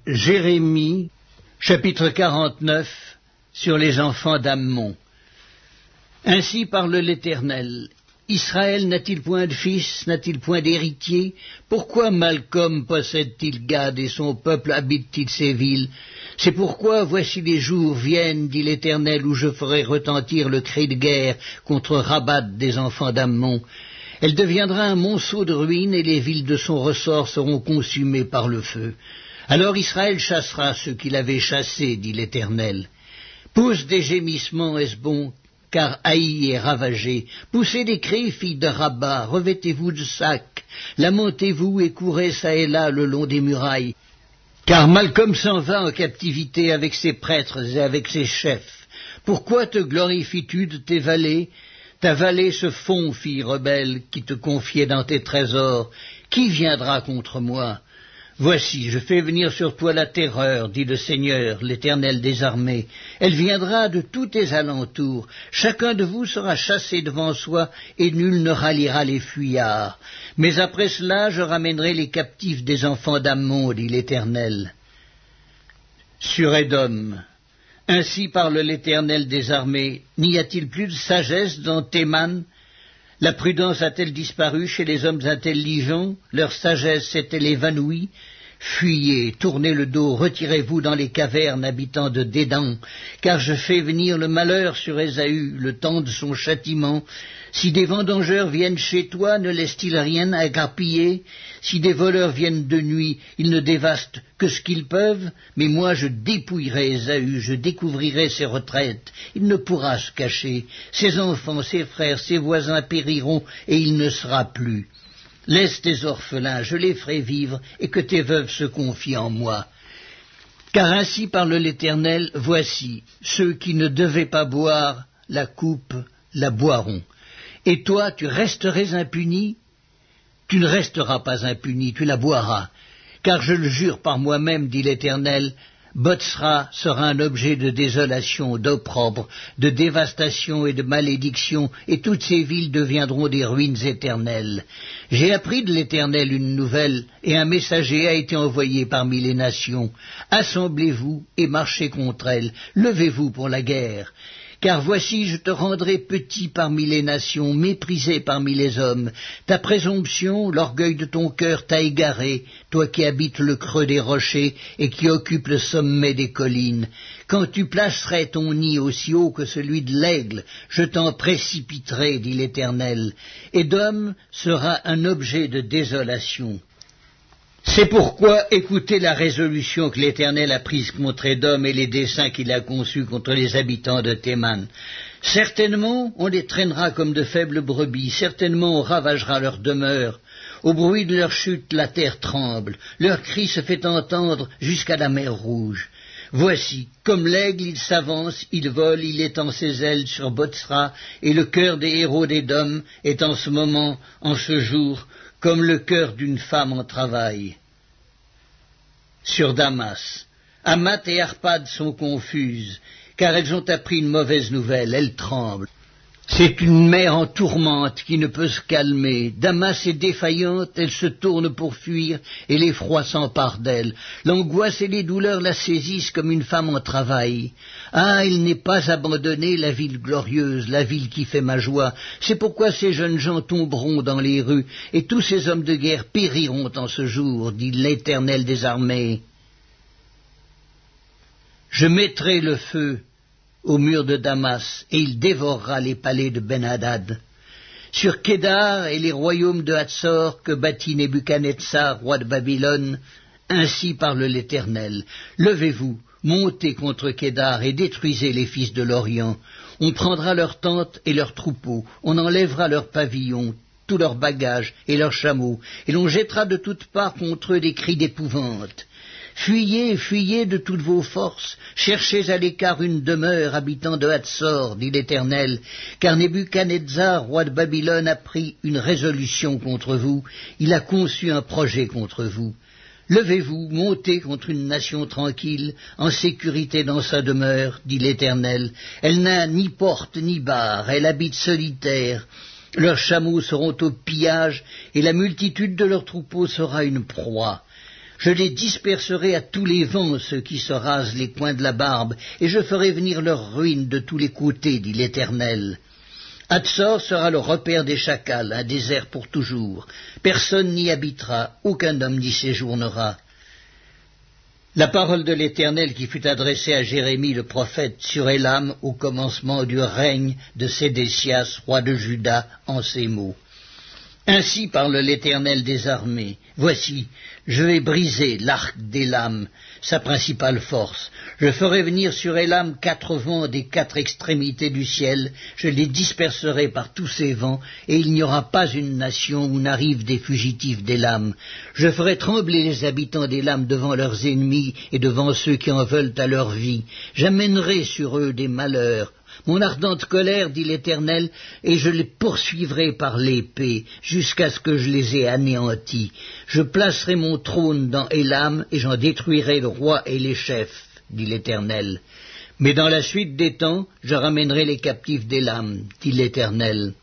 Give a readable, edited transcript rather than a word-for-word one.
Jérémie, chapitre 49, sur les enfants d'Ammon. Ainsi parle l'Éternel. Israël n'a-t-il point de fils, n'a-t-il point d'héritier? Pourquoi Malcolm possède-t-il Gad et son peuple habite-t-il ces villes? C'est pourquoi voici les jours viennent, dit l'Éternel, où je ferai retentir le cri de guerre contre Rabat des enfants d'Ammon. Elle deviendra un monceau de ruines et les villes de son ressort seront consumées par le feu. Alors Israël chassera ceux qu'il avait chassés, dit l'Éternel. Pousse des gémissements, Hesbon, car Haï est ravagé. Poussez des cris, filles de Rabat, revêtez-vous de sacs, lamentez-vous et courez çà et là le long des murailles. Car Malcolm s'en va en captivité avec ses prêtres et avec ses chefs. Pourquoi te glorifies-tu de tes vallées? Ta vallée se fond, fille rebelle, qui te confiait dans tes trésors. Qui viendra contre moi? Voici, je fais venir sur toi la terreur, dit le Seigneur, l'Éternel des armées. Elle viendra de tous tes alentours. Chacun de vous sera chassé devant soi, et nul ne ralliera les fuyards. Mais après cela, je ramènerai les captifs des enfants d'Ammon, dit l'Éternel. Sur Édom. Ainsi parle l'Éternel des armées. N'y a-t-il plus de sagesse dans Théman? La prudence a-t-elle disparu chez les hommes intelligents? Leur sagesse s'est-elle évanouie? Fuyez, tournez le dos, retirez-vous dans les cavernes, habitants de Dédan, car je fais venir le malheur sur Ésaü, le temps de son châtiment. Si des vendangeurs viennent chez toi, ne laissent-ils rien à grappiller? Si des voleurs viennent de nuit, ils ne dévastent que ce qu'ils peuvent? Mais moi je dépouillerai Ésaü, je découvrirai ses retraites. Il ne pourra se cacher. Ses enfants, ses frères, ses voisins périront, et il ne sera plus. Laisse tes orphelins, je les ferai vivre, et que tes veuves se confient en moi. Car ainsi parle l'Éternel, voici, ceux qui ne devaient pas boire la coupe la boiront. Et toi, tu resterais impuni? Tu ne resteras pas impuni, tu la boiras. Car je le jure par moi-même, dit l'Éternel, Botsra sera un objet de désolation, d'opprobre, de dévastation et de malédiction, et toutes ces villes deviendront des ruines éternelles. J'ai appris de l'Éternel une nouvelle, et un messager a été envoyé parmi les nations. Assemblez-vous et marchez contre elles, levez-vous pour la guerre. Car voici, je te rendrai petit parmi les nations, méprisé parmi les hommes. Ta présomption, l'orgueil de ton cœur t'a égaré, toi qui habites le creux des rochers et qui occupes le sommet des collines. Quand tu placerais ton nid aussi haut que celui de l'aigle, je t'en précipiterai, dit l'Éternel. Édom sera un objet de désolation. C'est pourquoi écoutez la résolution que l'Éternel a prise contre Édom et les desseins qu'il a conçus contre les habitants de Théman. Certainement, on les traînera comme de faibles brebis, certainement on ravagera leur demeure. Au bruit de leur chute, la terre tremble, leur cri se fait entendre jusqu'à la mer Rouge. Voici, comme l'aigle, il s'avance, il vole, il étend ses ailes sur Botsra, et le cœur des héros d'Édom est en ce moment, en ce jour, comme le cœur d'une femme en travail. Sur Damas, Hamath et Arpad sont confuses, car elles ont appris une mauvaise nouvelle, elles tremblent. C'est une mer en tourmente qui ne peut se calmer. Damas est défaillante, elle se tourne pour fuir, et l'effroi s'empare d'elle. L'angoisse et les douleurs la saisissent comme une femme en travail. Ah, il n'est pas abandonné, la ville glorieuse, la ville qui fait ma joie. C'est pourquoi ces jeunes gens tomberont dans les rues, et tous ces hommes de guerre périront en ce jour, dit l'Éternel des armées. Je mettrai le feu au mur de Damas, et il dévorera les palais de Ben-Hadad. Sur Kédar et les royaumes de Hatzor que bâtit Nebuchadnezzar, roi de Babylone, ainsi parle l'Éternel. Levez-vous, montez contre Kédar et détruisez les fils de l'Orient. On prendra leurs tentes et leurs troupeaux, on enlèvera leurs pavillons, tous leurs bagages et leurs chameaux, et l'on jettera de toutes parts contre eux des cris d'épouvante. Fuyez, fuyez de toutes vos forces, cherchez à l'écart une demeure, habitants de Hatzor, dit l'Éternel, car Nebuchadnezzar, roi de Babylone, a pris une résolution contre vous, il a conçu un projet contre vous. Levez-vous, montez contre une nation tranquille, en sécurité dans sa demeure, dit l'Éternel. Elle n'a ni porte ni barre, elle habite solitaire. Leurs chameaux seront au pillage, et la multitude de leurs troupeaux sera une proie. Je les disperserai à tous les vents, ceux qui se rasent les coins de la barbe, et je ferai venir leur ruine de tous les côtés, dit l'Éternel. Hatzor sera le repère des chacals, un désert pour toujours. Personne n'y habitera, aucun homme n'y séjournera. La parole de l'Éternel qui fut adressée à Jérémie le prophète sur Élam au commencement du règne de Sédécias, roi de Juda, en ces mots. Ainsi parle l'Éternel des armées. Voici, je vais briser l'arc d'Élam, sa principale force. Je ferai venir sur Élam 4 vents des 4 extrémités du ciel. Je les disperserai par tous ces vents, et il n'y aura pas une nation où n'arrivent des fugitifs d'Élam. Je ferai trembler les habitants d'Élam devant leurs ennemis et devant ceux qui en veulent à leur vie. J'amènerai sur eux des malheurs. Mon ardente colère, dit l'Éternel, et je les poursuivrai par l'épée, jusqu'à ce que je les ai anéantis. Je placerai mon trône dans Élam, et j'en détruirai le roi et les chefs, dit l'Éternel. Mais dans la suite des temps, je ramènerai les captifs d'Élam, dit l'Éternel.